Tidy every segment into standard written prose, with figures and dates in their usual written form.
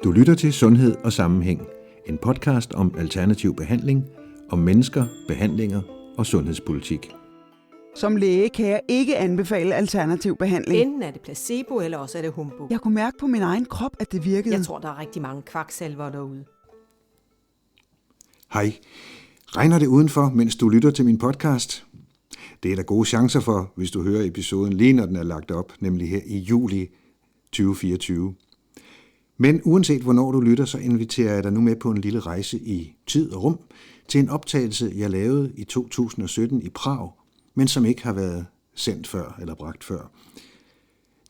Du lytter til Sundhed og Sammenhæng, en podcast om alternativ behandling, om mennesker, behandlinger og sundhedspolitik. Som læge kan jeg ikke anbefale alternativ behandling. Enten er det placebo, eller også er det humbug. Jeg kunne mærke på min egen krop, at det virkede. Jeg tror, der er rigtig mange kvaksalver derude. Hej. Regner det udenfor, mens du lytter til min podcast? Det er der gode chancer for, hvis du hører episoden lige når den er lagt op, nemlig her i juli 2024. Men uanset hvornår du lytter, så inviterer jeg dig nu med på en lille rejse i tid og rum til en optagelse, jeg lavede i 2017 i Prag, men som ikke har været sendt før eller bragt før.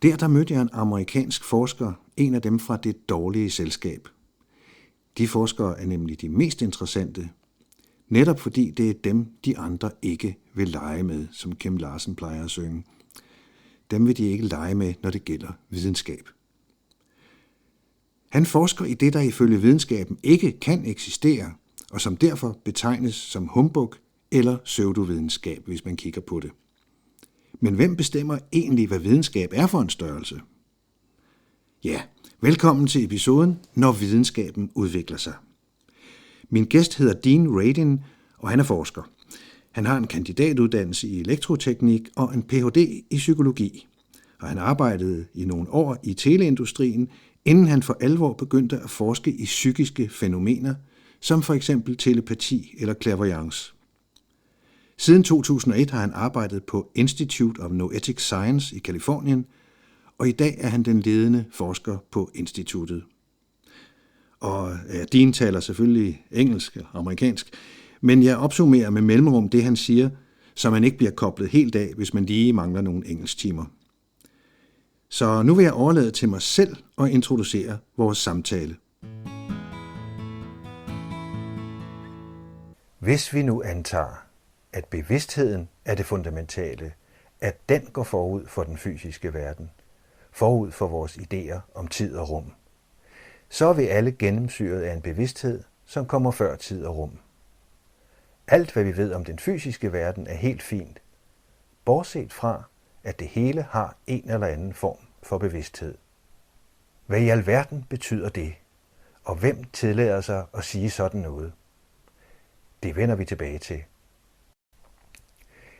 Der mødte jeg en amerikansk forsker, en af dem fra det dårlige selskab. De forskere er nemlig de mest interessante, netop fordi det er dem, de andre ikke vil lege med, som Kim Larsen plejer at synge. Dem vil de ikke lege med, når det gælder videnskab. Han forsker i det, der ifølge videnskaben ikke kan eksistere, og som derfor betegnes som humbug eller pseudovidenskab, hvis man kigger på det. Men hvem bestemmer egentlig, hvad videnskab er for en størrelse? Ja, velkommen til episoden, når videnskaben udvikler sig. Min gæst hedder Dean Radin, og han er forsker. Han har en kandidatuddannelse i elektroteknik og en Ph.D. i psykologi. Og han arbejdede i nogle år i teleindustrien, inden han for alvor begyndte at forske i psykiske fænomener, som for eksempel telepati eller clairvoyance. Siden 2001 har han arbejdet på Institute of Noetic Science i Californien, og i dag er han den ledende forsker på instituttet. Og Dean taler selvfølgelig engelsk og amerikansk, men jeg opsummerer med mellemrum det, han siger, så man ikke bliver koblet helt af, hvis man lige mangler nogle engelsktimer. Så nu vil jeg overlade til mig selv og introducere vores samtale. Hvis vi nu antager, at bevidstheden er det fundamentale, at den går forud for den fysiske verden, forud for vores idéer om tid og rum, så er vi alle gennemsyret af en bevidsthed, som kommer før tid og rum. Alt, hvad vi ved om den fysiske verden, er helt fint, bortset fra, at det hele har en eller anden form for bevidsthed. Hvad i alverden betyder det, og hvem tillader sig at sige sådan noget? Det vender vi tilbage til.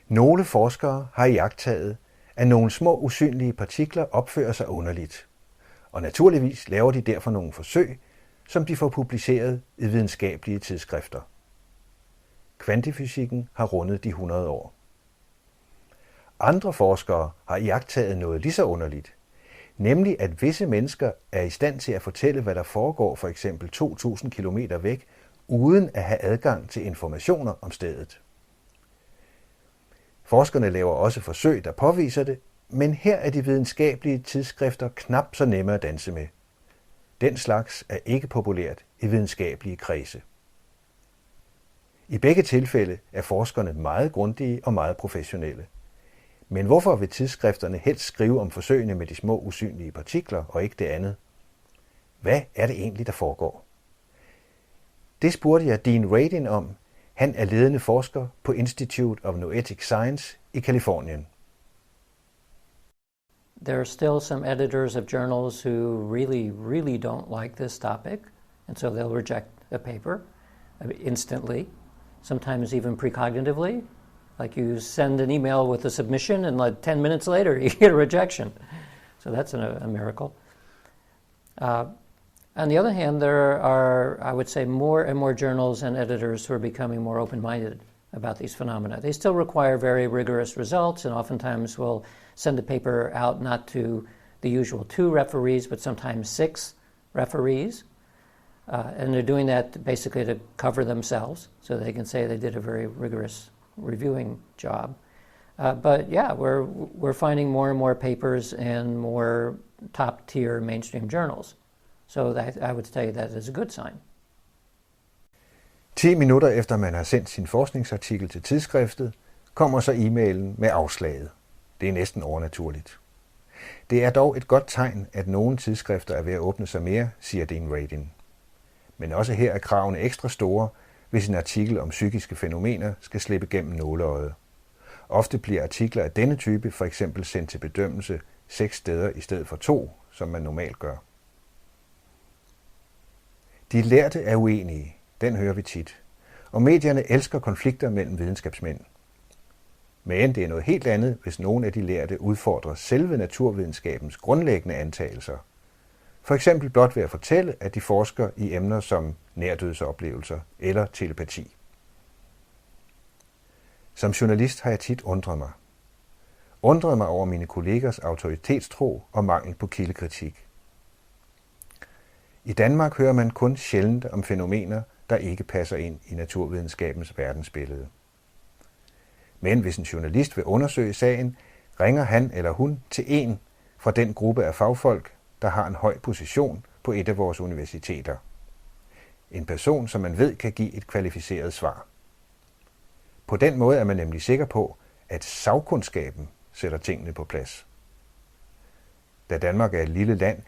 Nogle forskere har iagttaget, at nogle små usynlige partikler opfører sig underligt, og naturligvis laver de derfor nogle forsøg, som de får publiceret i videnskabelige tidsskrifter. Kvantefysikken har rundet de 100 år. Andre forskere har iagttaget noget lige så underligt, nemlig at visse mennesker er i stand til at fortælle, hvad der foregår for eksempel 2.000 km væk, uden at have adgang til informationer om stedet. Forskerne laver også forsøg, der påviser det, men her er de videnskabelige tidsskrifter knap så nemme at danse med. Den slags er ikke populært i videnskabelige kredse. I begge tilfælde er forskerne meget grundige og meget professionelle. Men hvorfor vil tidsskrifterne helst skrive om forsøgene med de små usynlige partikler og ikke det andet? Hvad er det egentlig, der foregår? Det spurgte jeg Dean Radin om. Han er ledende forsker på Institute of Noetic Science i Californien. There are still some editors of journals who really don't like this topic, and so they'll reject a paper instantly, sometimes even precognitively. Like you send an email with a submission and like 10 minutes later you get a rejection. So that's a miracle. On the other hand, there are, I would say, more and more journals and editors who are becoming more open-minded about these phenomena. They still require very rigorous results and oftentimes will send a paper out not to the usual 2 referees, but sometimes 6 referees. And they're doing that basically to cover themselves so they can say they did a very rigorous reviewing job. But yeah, we're finding more and more papers in more top-tier mainstream journals. So that, I would say that is a good sign. 10 minutter efter man har sendt sin forskningsartikel til tidsskriftet, kommer så e-mailen med afslaget. Det er næsten overnaturligt. Det er dog et godt tegn, at nogle tidsskrifter er ved at åbne sig mere, siger Dean Radin. Men også her er kravene ekstra store, hvis en artikel om psykiske fænomener skal slippe gennem nåleøjet. Ofte bliver artikler af denne type for eksempel sendt til bedømmelse 6 steder i stedet for 2, som man normalt gør. De lærte er uenige, den hører vi tit, og medierne elsker konflikter mellem videnskabsmænd. Men det er noget helt andet, hvis nogle af de lærte udfordrer selve naturvidenskabens grundlæggende antagelser. For eksempel blot ved at fortælle, at de forsker i emner som nærdødsoplevelser eller telepati. Som journalist har jeg tit undret mig over mine kollegers autoritetstro og mangel på kildekritik. I Danmark hører man kun sjældent om fænomener, der ikke passer ind i naturvidenskabens verdensbillede. Men hvis en journalist vil undersøge sagen, ringer han eller hun til en fra den gruppe af fagfolk, der har en høj position på et af vores universiteter. En person, som man ved kan give et kvalificeret svar. På den måde er man nemlig sikker på, at sagkundskaben sætter tingene på plads. Da Danmark er et lille land,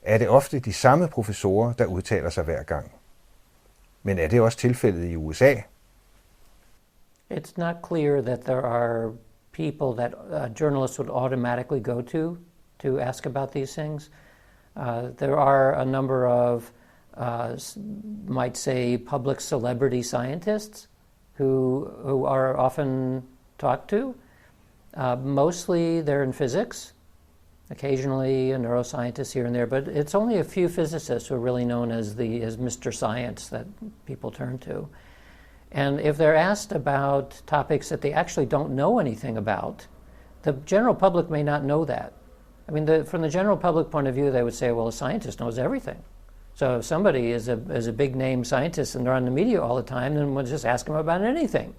er det ofte de samme professorer, der udtaler sig hver gang. Men er det også tilfældet i USA? It's not clear that there are people that journalists would automatically go to ask about these things. There are a number of, might say, public celebrity scientists who are often talked to. Mostly they're in physics, occasionally a neuroscientist here and there, but it's only a few physicists who are really known as Mr. Science that people turn to. And if they're asked about topics that they actually don't know anything about, the general public may not know that. I mean, from the general public point of view, they would say, well, a scientist knows everything. So if somebody is a big-name scientist and they're on the media all the time, then we'll just ask them about anything.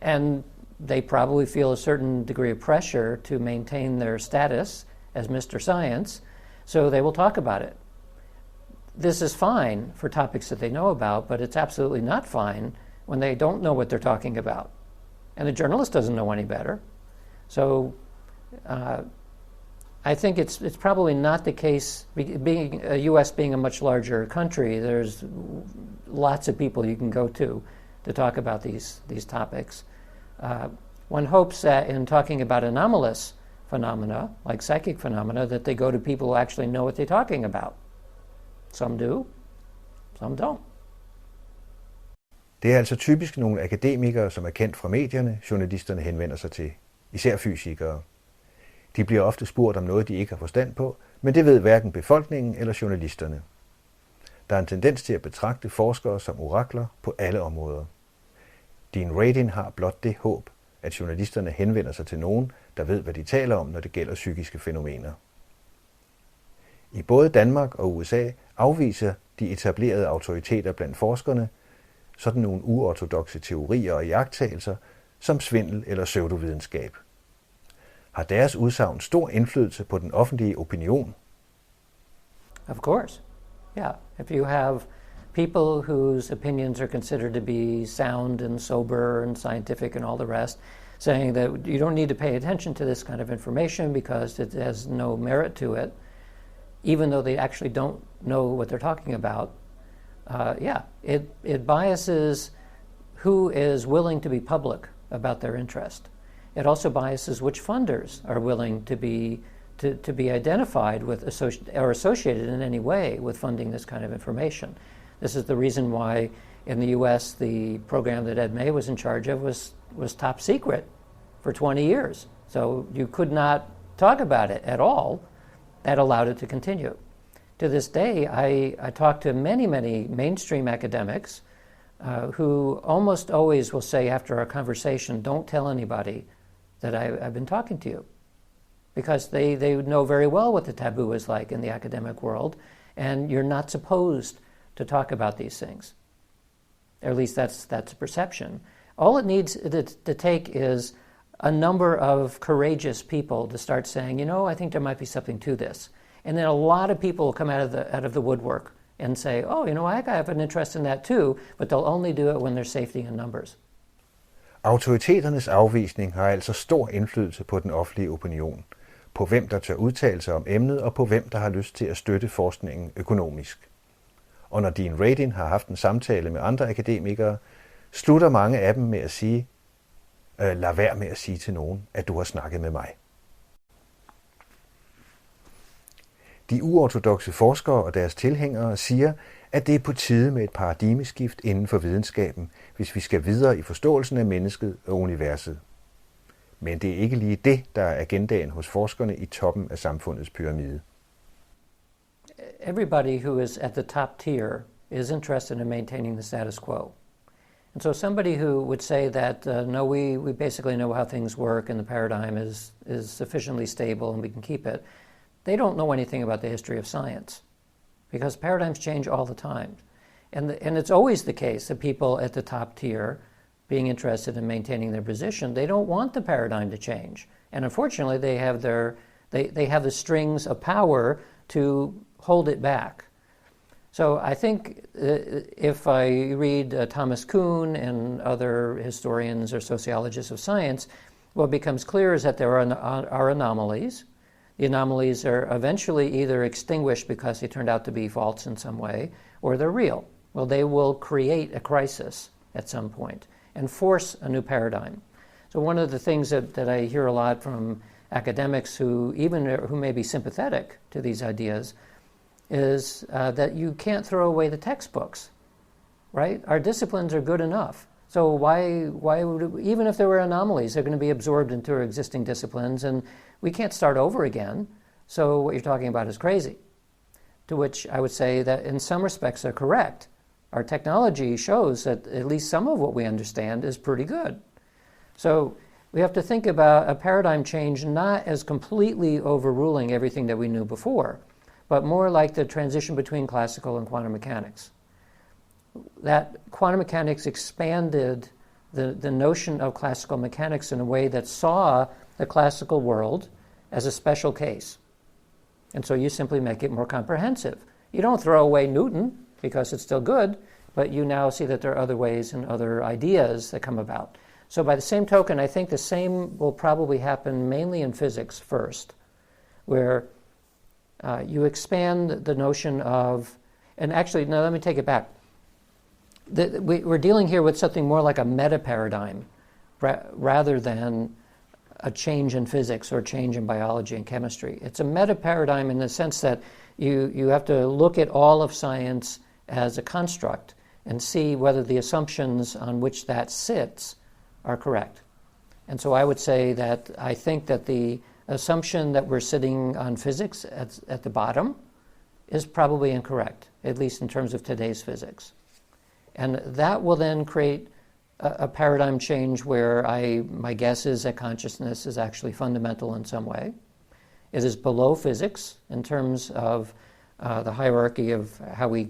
And they probably feel a certain degree of pressure to maintain their status as Mr. Science, so they will talk about it. This is fine for topics that they know about, but it's absolutely not fine when they don't know what they're talking about. And the journalist doesn't know any better. So I think it's probably not the case, being U.S. being a much larger country, there's lots of people you can go to talk about these topics. One hopes that in talking about anomalous phenomena, like psychic phenomena, that they go to people who actually know what they're talking about. Some do, some don't. Det er altså typisk nogle akademikere, som er kendt fra medierne, journalisterne henvender sig til, især fysikere. De bliver ofte spurgt om noget, de ikke har forstand på, men det ved hverken befolkningen eller journalisterne. Der er en tendens til at betragte forskere som orakler på alle områder. Din rating har blot det håb, at journalisterne henvender sig til nogen, der ved, hvad de taler om, når det gælder psykiske fænomener. I både Danmark og USA afviser de etablerede autoriteter blandt forskerne sådan nogle uortodokse teorier og iagttagelser som svindel eller pseudovidenskab. Har deres udsagn stor indflydelse på den offentlige opinion? Of course. Yeah. If you have people whose opinions are considered to be sound and sober and scientific and all the rest, saying that you don't need to pay attention to this kind of information because it has no merit to it, even though they actually don't know what they're talking about, it biases who is willing to be public about their interest. It also biases which funders are willing to be identified with or associated in any way with funding this kind of information. This is the reason why in the U.S. the program that Ed May was in charge of was top secret for 20 years. So you could not talk about it at all. That allowed it to continue. To this day, I talk to many mainstream academics who almost always will say after our conversation, don't tell anybody that I've been talking to you. Because they know very well what the taboo is like in the academic world, and you're not supposed to talk about these things. Or at least that's a perception. All it needs to take is a number of courageous people to start saying, I think there might be something to this. And then a lot of people will come out of the woodwork and say, I have an interest in that too, but they'll only do it when there's safety in numbers. Autoriteternes afvisning har altså stor indflydelse på den offentlige opinion, på hvem der tør udtale sig om emnet og på hvem der har lyst til at støtte forskningen økonomisk. Og når din rating har haft en samtale med andre akademikere, slutter mange af dem med at sige, lad være med at sige til nogen, at du har snakket med mig. De uortodokse forskere og deres tilhængere siger, at det er på tide med et paradigmeskift inden for videnskaben, hvis vi skal videre i forståelsen af mennesket og universet. Men det er ikke lige det, der er agendaen hos forskerne i toppen af samfundets pyramide. Everybody who is at the top tier is interested in maintaining the status quo. And so somebody who would say that, no, we basically know how things work and the paradigm is sufficiently stable and we can keep it, they don't know anything about the history of science because paradigms change all the time. And it's always the case that people at the top tier being interested in maintaining their position, they don't want the paradigm to change. And unfortunately, they have the strings of power to hold it back. So I think if I read Thomas Kuhn and other historians or sociologists of science, what becomes clear is that there are anomalies. The anomalies are eventually either extinguished because they turned out to be false in some way, or they're real. Well, they will create a crisis at some point and force a new paradigm. So one of the things that I hear a lot from academics who may be sympathetic to these ideas is that you can't throw away the textbooks, right? Our disciplines are good enough. So why would, even if there were anomalies, they're going to be absorbed into our existing disciplines and we can't start over again. So what you're talking about is crazy. To which I would say that in some respects they're correct. Our technology shows that at least some of what we understand is pretty good. So we have to think about a paradigm change not as completely overruling everything that we knew before, but more like the transition between classical and quantum mechanics. That quantum mechanics expanded the notion of classical mechanics in a way that saw the classical world as a special case. And so you simply make it more comprehensive. You don't throw away Newton because it's still good, but you now see that there are other ways and other ideas that come about. So by the same token, I think the same will probably happen mainly in physics first, where you expand the notion of, and actually, no, let me take it back. We're dealing here with something more like a meta-paradigm rather than a change in physics or change in biology and chemistry. It's a meta-paradigm in the sense that you have to look at all of science as a construct and see whether the assumptions on which that sits are correct. And so I would say that I think that the assumption that we're sitting on physics at the bottom is probably incorrect, at least in terms of today's physics. And that will then create a paradigm change where my guess is that consciousness is actually fundamental in some way. It is below physics in terms of the hierarchy of how we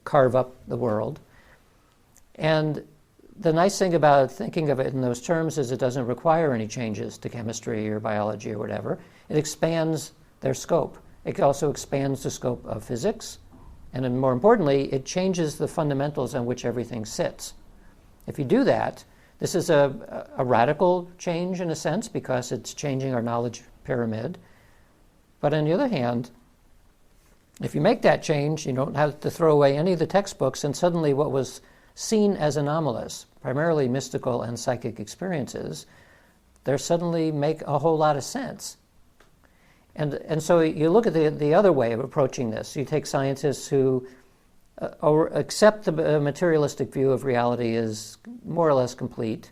carve up the world. And the nice thing about thinking of it in those terms is it doesn't require any changes to chemistry or biology or whatever. It expands their scope. It also expands the scope of physics. And then more importantly, it changes the fundamentals on which everything sits. If you do that, this is a radical change in a sense because it's changing our knowledge pyramid. But on the other hand, if you make that change, you don't have to throw away any of the textbooks, and suddenly what was seen as anomalous, primarily mystical and psychic experiences, they suddenly make a whole lot of sense. And so you look at the other way of approaching this. You take scientists who accept the materialistic view of reality is more or less complete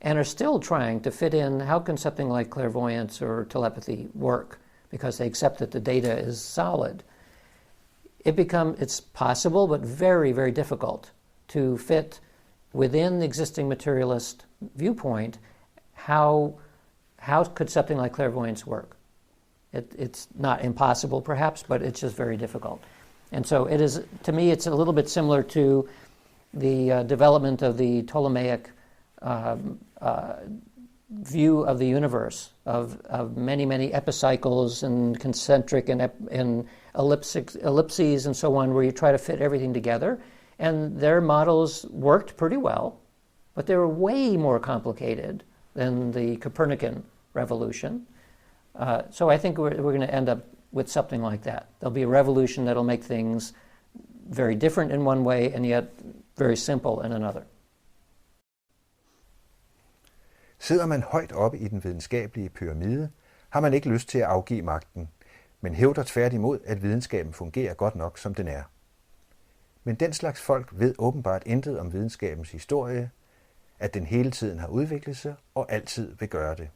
and are still trying to fit in how can something like clairvoyance or telepathy work because they accept that the data is solid. It's possible but very, very difficult to fit within the existing materialist viewpoint how could something like clairvoyance work. It's not impossible perhaps, but it's just very difficult. And so it is, to me, it's a little bit similar to the development of the Ptolemaic view of the universe, of many, many epicycles and concentric and ellipses and so on, where you try to fit everything together. And their models worked pretty well, but they were way more complicated than the Copernican revolution. So I think we're going to end up with something like that. There'll be a revolution that'll make things very different in one way and yet very simple in another. Sidder man højt oppe i den videnskabelige pyramide, har man ikke lyst til at afgive magten, men hævder tværtimod, at videnskaben fungerer godt nok, som den er. Men den slags folk ved åbenbart intet om videnskabens historie, at den hele tiden har udviklet sig og altid vil gøre det.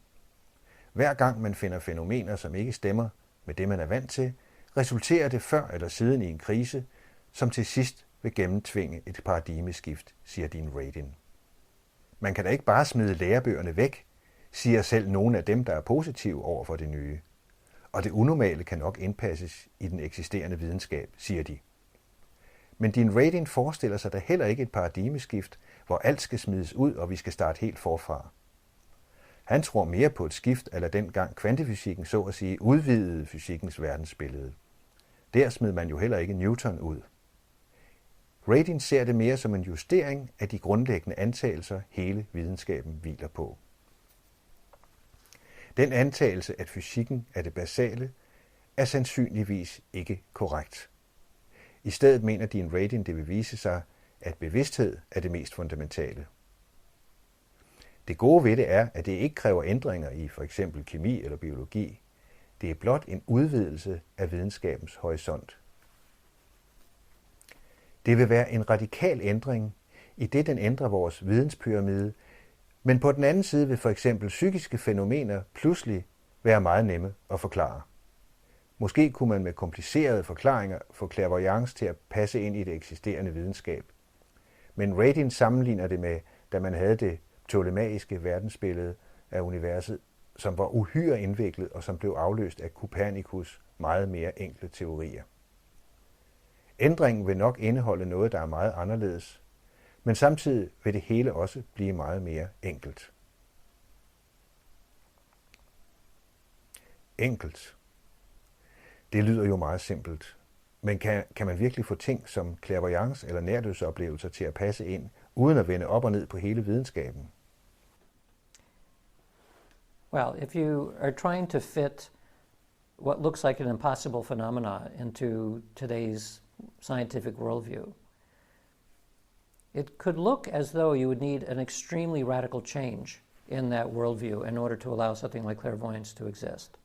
Hver gang man finder fænomener, som ikke stemmer med det, man er vant til, resulterer det før eller siden i en krise, som til sidst vil gennemtvinge et paradigmeskift, siger Dean Radin. Man kan da ikke bare smide lærebøgerne væk, siger selv nogle af dem, der er positive over for det nye. Og det unormale kan nok indpasses i den eksisterende videnskab, siger de. Men Dean Radin forestiller sig da heller ikke et paradigmeskift, hvor alt skal smides ud, og vi skal starte helt forfra. Han tror mere på et skift, eller dengang kvantefysikken så at sige udvidede fysikkens verdensbillede. Der smed man jo heller ikke Newton ud. Radin ser det mere som en justering af de grundlæggende antagelser, hele videnskaben hviler på. Den antagelse, at fysikken er det basale, er sandsynligvis ikke korrekt. I stedet mener Dean Radin, det vil vise sig, at bevidsthed er det mest fundamentale. Det gode ved det er, at det ikke kræver ændringer i for eksempel kemi eller biologi. Det er blot en udvidelse af videnskabens horisont. Det vil være en radikal ændring, i det den ændrer vores videnspyramide, men på den anden side vil for eksempel psykiske fænomener pludselig være meget nemme at forklare. Måske kunne man med komplicerede forklaringer få clairvoyance til at passe ind i det eksisterende videnskab. Men Radin sammenligner det med, da man havde det ptolemaiske verdensbillede af universet, som var uhyre indviklet og som blev afløst af Copernicus' meget mere enkle teorier. Ændringen vil nok indeholde noget, der er meget anderledes, men samtidig vil det hele også blive meget mere enkelt. Enkelt. Det lyder jo meget simpelt, men kan man virkelig få ting som clairvoyance eller nærdødsoplevelser til at passe ind, uden at vende op og ned på hele videnskaben? Well, if you are trying to fit what looks like an impossible phenomena into today's scientific worldview, it could look as though you would need an extremely radical change in that worldview in order to allow something like clairvoyance to exist.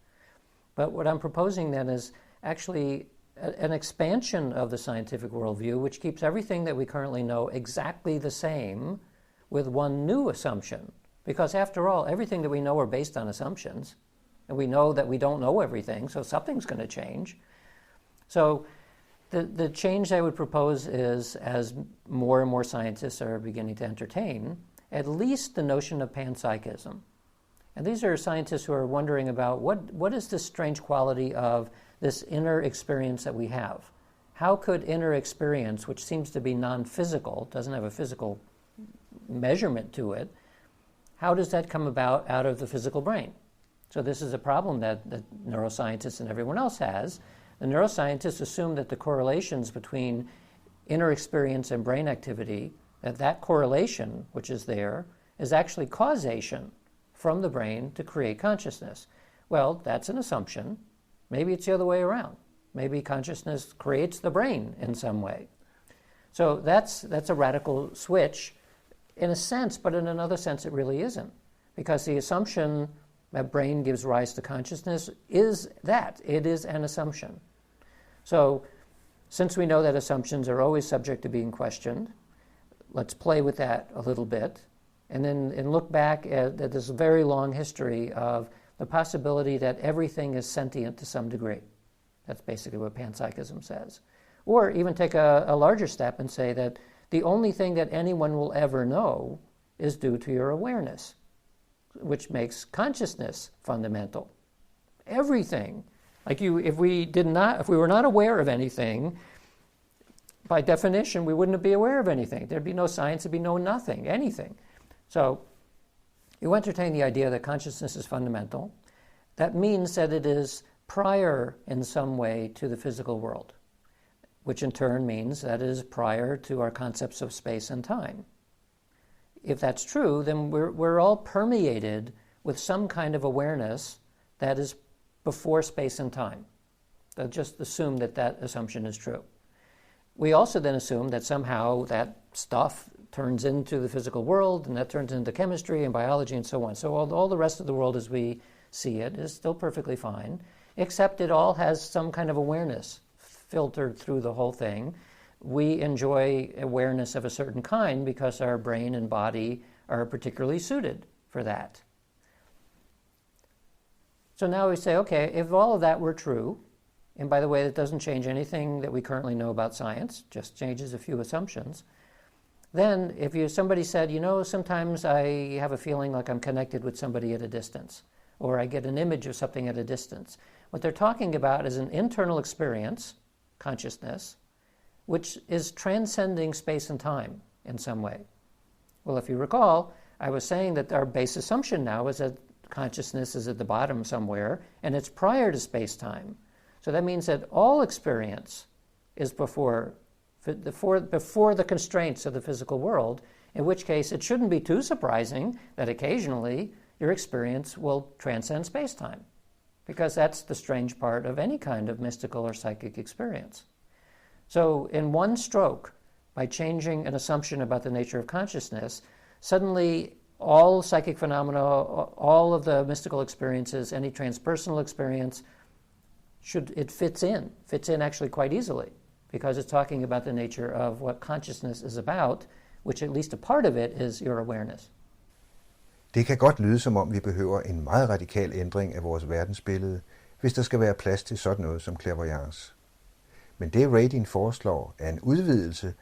But what I'm proposing then is actually an expansion of the scientific worldview, which keeps everything that we currently know exactly the same with one new assumption. Because after all, everything that we know are based on assumptions, and we know that we don't know everything, so something's going to change. So the change I would propose is, as more and more scientists are beginning to entertain, at least the notion of panpsychism. And these are scientists who are wondering about what is this strange quality of this inner experience that we have? How could inner experience, which seems to be non-physical, doesn't have a physical measurement to it, how does that come about out of the physical brain? So this is a problem that neuroscientists and everyone else has. The neuroscientists assume that the correlations between inner experience and brain activity, that correlation, which is there, is actually causation from the brain to create consciousness. Well, that's an assumption. Maybe it's the other way around. Maybe consciousness creates the brain in some way. So that's a radical switch in a sense, but in another sense it really isn't. Because the assumption that brain gives rise to consciousness is that. It is an assumption. So since we know that assumptions are always subject to being questioned, let's play with that a little bit and look back at this very long history of the possibility that everything is sentient to some degree. That's basically what panpsychism says. Or even take a larger step and say that the only thing that anyone will ever know is due to your awareness, which makes consciousness fundamental. Everything. Like if we were not aware of anything, by definition, we wouldn't be aware of anything. There'd be no science, there'd be no nothing, anything. So you entertain the idea that consciousness is fundamental. That means that it is prior in some way to the physical world, which in turn means that it is prior to our concepts of space and time. If that's true, then we're all permeated with some kind of awareness that is before space and time. They'll just assume that assumption is true. We also then assume that somehow that stuff turns into the physical world, and that turns into chemistry and biology and so on. So all the rest of the world as we see it is still perfectly fine, except it all has some kind of awareness filtered through the whole thing we enjoy awareness of a certain kind because our brain and body are particularly suited for that. So now we say, okay, if all of that were true, and by the way, that doesn't change anything that we currently know about science, just changes a few assumptions, then if somebody said, sometimes I have a feeling like I'm connected with somebody at a distance, or I get an image of something at a distance. What they're talking about is an internal experience, consciousness, which is transcending space and time in some way. Well, if you recall, I was saying that our base assumption now is that consciousness is at the bottom somewhere, and it's prior to space-time. So that means that all experience is before the constraints of the physical world, in which case it shouldn't be too surprising that occasionally your experience will transcend space-time, because that's the strange part of any kind of mystical or psychic experience. So in one stroke, by changing an assumption about the nature of consciousness, suddenly all psychic phenomena, all of the mystical experiences, any transpersonal experience, it fits in actually quite easily, because it's talking about the nature of what consciousness is about, which at least a part of it is your awareness. Det kan godt lyde, som om vi behøver en meget radikal ændring af vores verdensbillede, hvis der skal være plads til sådan noget som clairvoyance. Men det Radin foreslår er en udvidelse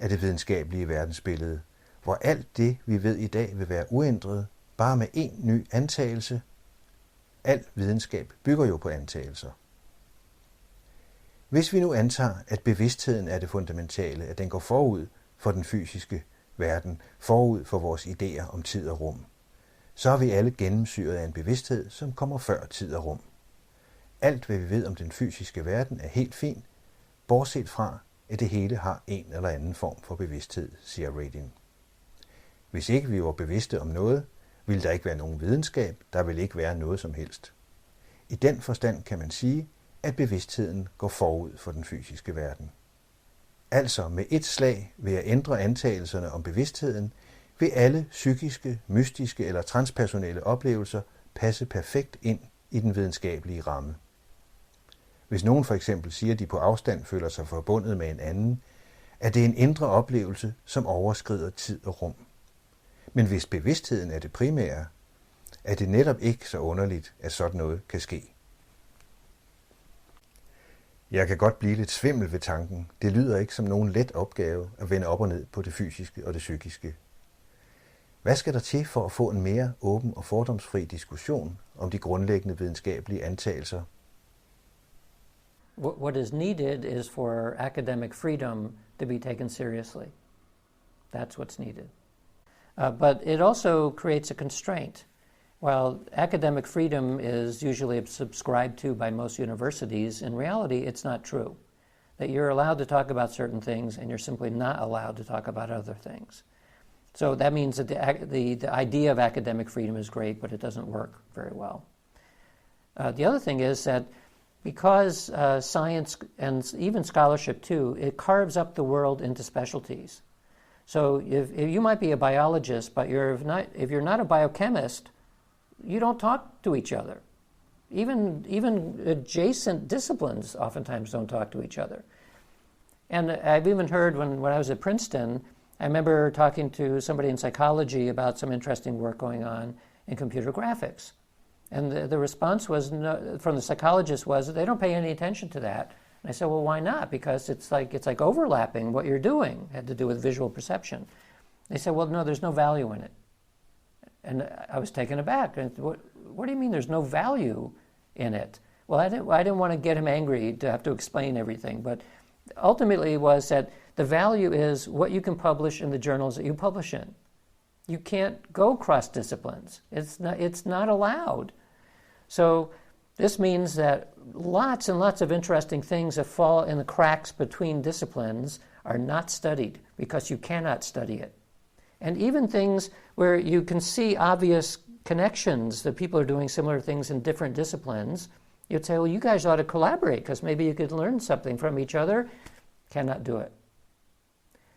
af det videnskabelige verdensbillede, hvor alt det, vi ved i dag, vil være uændret, bare med en ny antagelse. Al videnskab bygger jo på antagelser. Hvis vi nu antager, at bevidstheden er det fundamentale, at den går forud for den fysiske verden, forud for vores idéer om tid og rum, så er vi alle gennemsyret af en bevidsthed, som kommer før tid og rum. Alt, hvad vi ved om den fysiske verden, er helt fint, bortset fra, at det hele har en eller anden form for bevidsthed, siger Radin. Hvis ikke vi var bevidste om noget, ville der ikke være nogen videnskab, der vil ikke være noget som helst. I den forstand kan man sige, at bevidstheden går forud for den fysiske verden. Altså med et slag ved at ændre antagelserne om bevidstheden, vil alle psykiske, mystiske eller transpersonelle oplevelser passe perfekt ind i den videnskabelige ramme. Hvis nogen for eksempel siger, at de på afstand føler sig forbundet med en anden, er det en indre oplevelse, som overskrider tid og rum. Men hvis bevidstheden er det primære, er det netop ikke så underligt, at sådan noget kan ske. Jeg kan godt blive lidt svimmel ved tanken. Det lyder ikke som nogen let opgave at vende op og ned på det fysiske og det psykiske. Hvad skal der til for at få en mere åben og fordomsfri diskussion om de grundlæggende videnskabelige antagelser? What is needed is for academic freedom to be taken seriously. That's what's needed. But it also creates a constraint. While academic freedom is usually subscribed to by most universities, in reality it's not true. That you're allowed to talk about certain things and you're simply not allowed to talk about other things. So that means that the idea of academic freedom is great, but it doesn't work very well. The other thing is that because science and even scholarship too, it carves up the world into specialties. So if you might be a biologist, but if you're not a biochemist, you don't talk to each other. Even adjacent disciplines oftentimes don't talk to each other. And I've even heard when I was at Princeton, I remember talking to somebody in psychology about some interesting work going on in computer graphics. And the response was from the psychologist was that they don't pay any attention to that. And I said, well, why not? Because it's like overlapping what you're doing. It had to do with visual perception. They said, well, no, there's no value in it. And I was taken aback. What do you mean there's no value in it? Well, I didn't want to get him angry to have to explain everything, but ultimately it was that the value is what you can publish in the journals that you publish in. You can't go cross disciplines. It's not allowed. So this means that lots and lots of interesting things that fall in the cracks between disciplines are not studied because you cannot study it. And even things where you can see obvious connections that people are doing similar things in different disciplines, you'd say, well, you guys ought to collaborate because maybe you could learn something from each other. Cannot do it.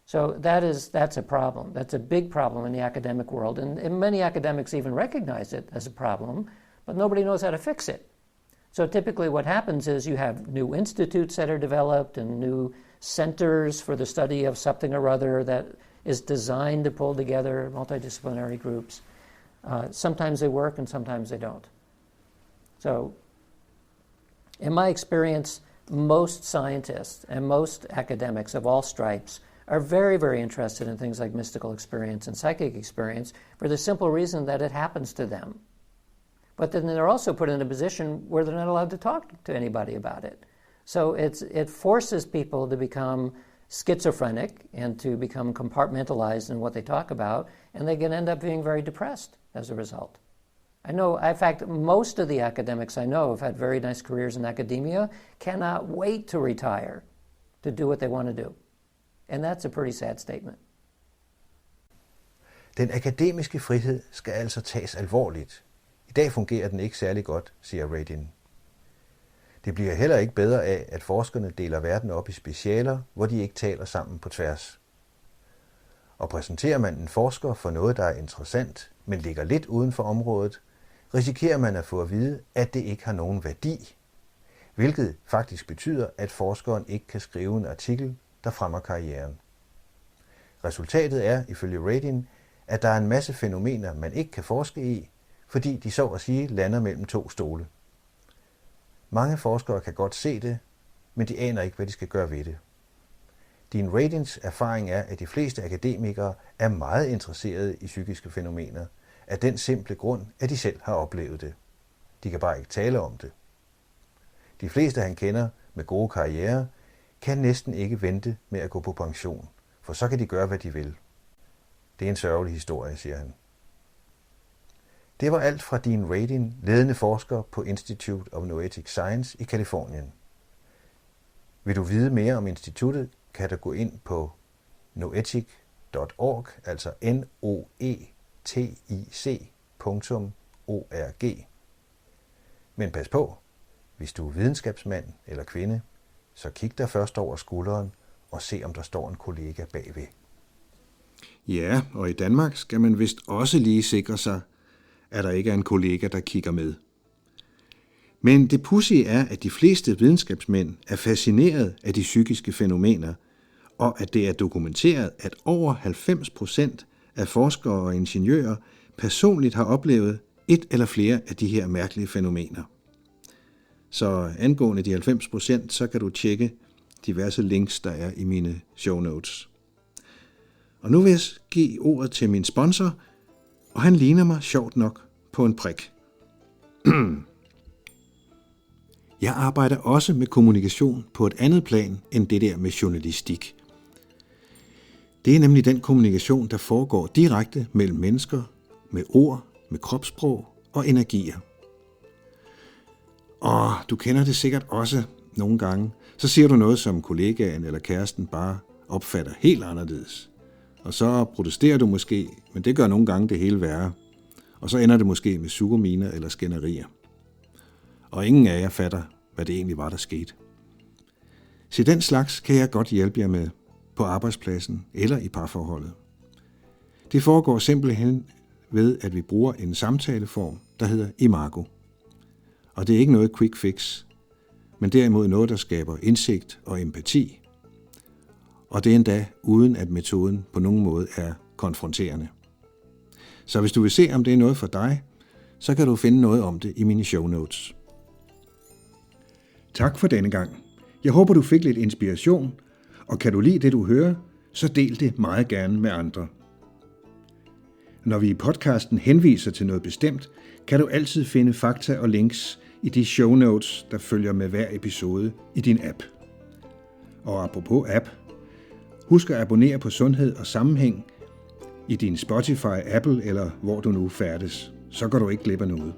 So that's a problem. That's a big problem in the academic world. And many academics even recognize it as a problem, but nobody knows how to fix it. So typically what happens is you have new institutes that are developed and new centers for the study of something or other that is designed to pull together multidisciplinary groups. Sometimes they work and sometimes they don't. So, in my experience, most scientists and most academics of all stripes are very, very interested in things like mystical experience and psychic experience for the simple reason that it happens to them. But then they're also put in a position where they're not allowed to talk to anybody about it. So it forces people to become schizophrenic and to become compartmentalized in what they talk about, and they can end up being very depressed as a result. I know, in fact, most of the academics I know have had very nice careers in academia, cannot wait to retire to do what they want to do. And that's a pretty sad statement. Den akademiske frihed skal altså tages alvorligt. I dag fungerer den ikke særlig godt, siger Radin. Det bliver heller ikke bedre af, at forskerne deler verden op i specialer, hvor de ikke taler sammen på tværs. Og præsenterer man en forsker for noget, der er interessant, men ligger lidt uden for området, risikerer man at få at vide, at det ikke har nogen værdi, hvilket faktisk betyder, at forskeren ikke kan skrive en artikel, der fremmer karrieren. Resultatet er, ifølge Radin, at der er en masse fænomener, man ikke kan forske i, fordi de så at sige lander mellem to stole. Mange forskere kan godt se det, men de aner ikke, hvad de skal gøre ved det. Din Radins erfaring er, at de fleste akademikere er meget interesserede i psykiske fænomener, af den simple grund, at de selv har oplevet det. De kan bare ikke tale om det. De fleste, han kender med gode karrierer, kan næsten ikke vente med at gå på pension, for så kan de gøre, hvad de vil. Det er en sørgelig historie, siger han. Det var alt fra Dean Radin, ledende forsker på Institute of Noetic Science i Californien. Vil du vide mere om instituttet, kan du gå ind på noetic.org, altså noetic.org. Men pas på, hvis du er videnskabsmand eller kvinde, så kig der først over skulderen og se, om der står en kollega bagved. Ja, og i Danmark skal man vist også lige sikre sig, at der ikke er en kollega, der kigger med. Men det pudsige er, at de fleste videnskabsmænd er fascineret af de psykiske fænomener, og at det er dokumenteret, at over 90% af forskere og ingeniører personligt har oplevet et eller flere af de her mærkelige fænomener. Så angående de 90%, så kan du tjekke diverse links, der er i mine show notes. Og nu vil jeg give ordet til min sponsor, og han ligner mig sjovt nok på en prik. Jeg arbejder også med kommunikation på et andet plan end det der med journalistik. Det er nemlig den kommunikation, der foregår direkte mellem mennesker, med ord, med kropssprog og energier. Og du kender det sikkert også nogle gange. Så siger du noget, som kollegaen eller kæresten bare opfatter helt anderledes. Og så protesterer du måske, men det gør nogle gange det hele værre. Og så ender det måske med suguminer eller skænderier. Og ingen af jer fatter, hvad det egentlig var, der skete. Så den slags kan jeg godt hjælpe jer med på arbejdspladsen eller i parforholdet. Det foregår simpelthen ved, at vi bruger en samtaleform, der hedder imago. Og det er ikke noget quick fix, men derimod noget, der skaber indsigt og empati. Og det er endda uden, at metoden på nogen måde er konfronterende. Så hvis du vil se, om det er noget for dig, så kan du finde noget om det i mine show notes. Tak for denne gang. Jeg håber, du fik lidt inspiration, og kan du lide det, du hører, så del det meget gerne med andre. Når vi i podcasten henviser til noget bestemt, kan du altid finde fakta og links i de show notes, der følger med hver episode i din app. Og apropos app, husk at abonnere på Sundhed og Sammenhæng i din Spotify, Apple eller hvor du nu færdes. Så går du ikke glip af noget.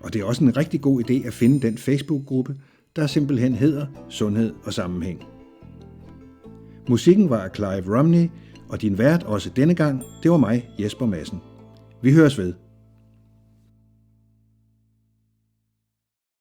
Og det er også en rigtig god idé at finde den Facebook-gruppe, der simpelthen hedder Sundhed og Sammenhæng. Musikken var af Clive Romney, og din vært også denne gang, det var mig, Jesper Madsen. Vi høres ved.